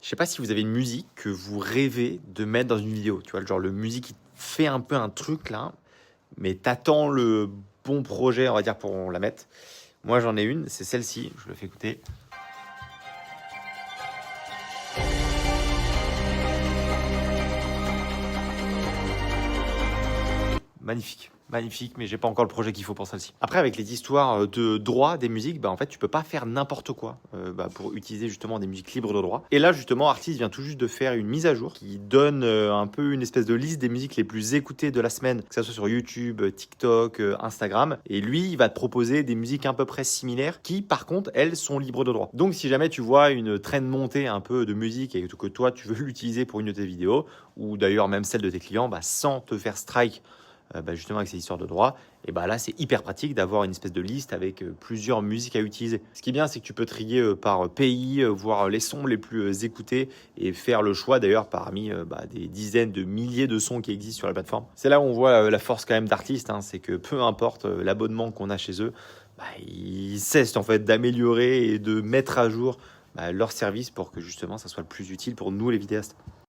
Je sais pas si vous avez une musique que vous rêvez de mettre dans une vidéo, tu vois? Genre le musique qui te fait un peu un truc là, mais t'attends le bon projet, on va dire, pour la mettre. Moi, j'en ai une, c'est celle-ci, je le fais écouter. Magnifique, magnifique, mais j'ai pas encore le projet qu'il faut pour celle-ci. Après, avec les histoires de droit des musiques, bah, en fait, tu peux pas faire n'importe quoi pour utiliser justement des musiques libres de droit. Et là, justement, Artis vient tout juste de faire une mise à jour qui donne un peu une espèce de liste des musiques les plus écoutées de la semaine, que ce soit sur YouTube, TikTok, Instagram. Et lui, il va te proposer des musiques à peu près similaires qui, par contre, elles sont libres de droit. Donc, si jamais tu vois une traîne montée un peu de musique et que toi, tu veux l'utiliser pour une de tes vidéos, ou d'ailleurs même celle de tes clients, bah, sans te faire strike justement avec ces histoires de droit, et bah là c'est hyper pratique d'avoir une espèce de liste avec plusieurs musiques à utiliser. Ce qui est bien, c'est que tu peux trier par pays, voir les sons les plus écoutés et faire le choix d'ailleurs parmi des dizaines de milliers de sons qui existent sur la plateforme. C'est là où on voit la force quand même d'artistes, hein, c'est que peu importe l'abonnement qu'on a chez eux, ils cessent en fait d'améliorer et de mettre à jour leur service pour que justement ça soit le plus utile pour nous les vidéastes.